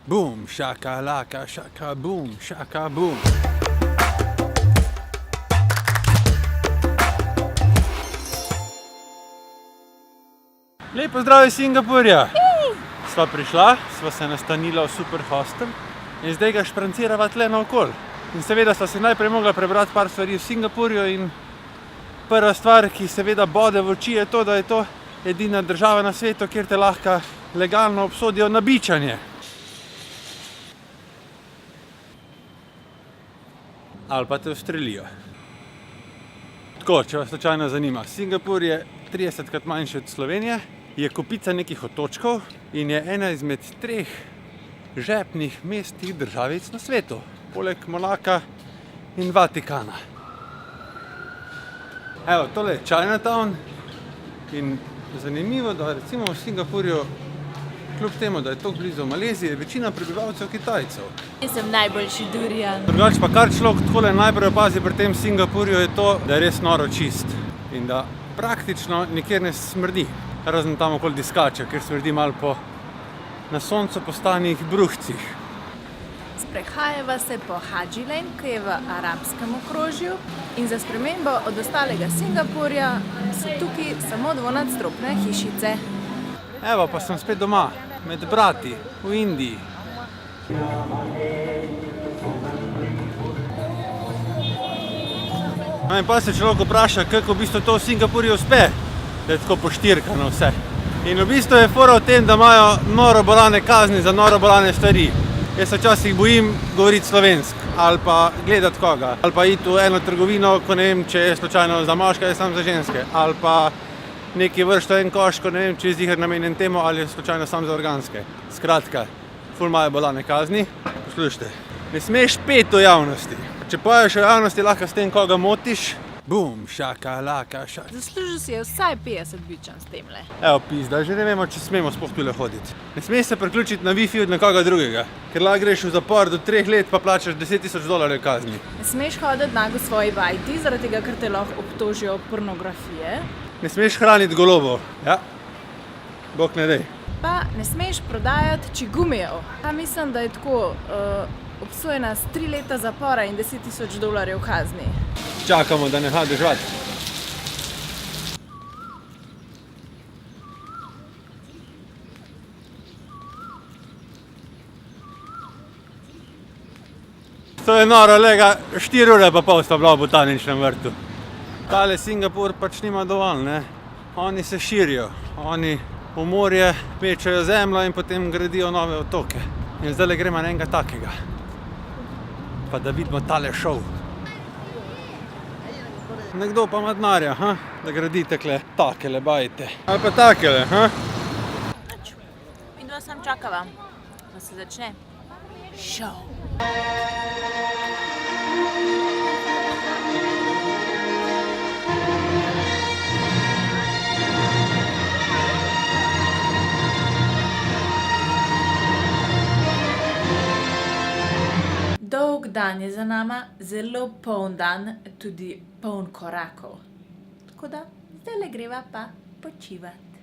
Bum, šaka, laka, šaka, bum, šaka, bum. Lep pozdrav iz Singapurja. Sva prišla, sva se nastanila v super hostel in zdaj ga šprancirava tle naokoli. In seveda sva se najprej mogla prebrati par stvari v Singapurju in prva stvar, ki seveda bode v oči, je to, da je to edina država na svetu, kjer te lahko legalno obsodijo na bičanje. Ali pa te ustrelijo. Tako, če vas slučajno zanima, Singapur je 30krat manjši od Slovenije, je kopica nekih otočkov in je ena izmed 3 žepnih mestnih državic na svetu, poleg Monaka in Vatikana. Evo, tole je Chinatown in zanimivo, da recimo v Singapurju, kljub temu, da je to blizu Malezije, je večina prebivalcev Kitajcev. Jaz sem najboljši durian. Drugače pa kar človek takole najprej opazi pri tem Singapurju je to, da je res noro čist in da praktično nikjer ne smrdi. Razen tam okoli Diskača, kjer smrdi malo po na soncu postanih bruhcih. Sprehajava se po Haji Lane, ki je v arabskem okrožju, in za spremembo od ostalega Singapurja so tukaj samo dvonadstropne hišice. Evo, pa sem spet doma, med brati, v Indiji. No in pa se človek vpraša, kako v bistvu to v Singapurju uspe, da je tako poštirkano vse. In v bistvu je fora v tem, da imajo noro bolane kazni za noro bolane stvari. Jaz se včasih bojim govoriti slovensk, ali pa gledati koga, ali pa iti v eno trgovino, ko ne vem, če je slučajno za moške ali samo za ženske, ali pa nekaj vršta en koš, ko ne vem, če je ziher namenjen temu, ali je slučajno samo za organske. Skratka, ful imajo bolane kazni. Poslušajte, ne smeš peti v javnosti. Če poješ v javnosti, lahko s tem koga motiš. Bum, šaka, laka, šaka. Zaslužil si je vsaj 50 bičan s temle. Evo pizda, že ne vemo, če smemo sploh tule hoditi. Ne smeš se priključiti na Wi-Fi od nekoga drugega, ker lahko greš v zapor do 3 let pa plačaš $10,000 kazni. Ne smeš hoditi nago v svoji vajti, zaradi tega, ker te lahko obtožijo pornografije. Ne smeš hraniti golobov. Ja, bog ne dej. Pa ne smeš prodajati čigumijev. Pa mislim, da je tako obsojena s 3 leta zapora in $10,000 kazni. Čakamo, da neha deževati. To je noro, lega, 4 ure pa pol sta bila v botaničnem vrtu. Tale Singapur pač nima dovolj, ne. Oni se širijo, oni v morje mečejo zemljo in potem gradijo nove otoke. In zdajle gremo na enega takega. Pa da vidimo tale šov. Nekdo pa ima denarja, da gradi takle takele bajte. Ali pa takele, In dva sam čakava, da se začne šov. Dolg dan je za nama, zelo poln dan, tudi poln korakov. Tako da, zdajle greva pa počivati.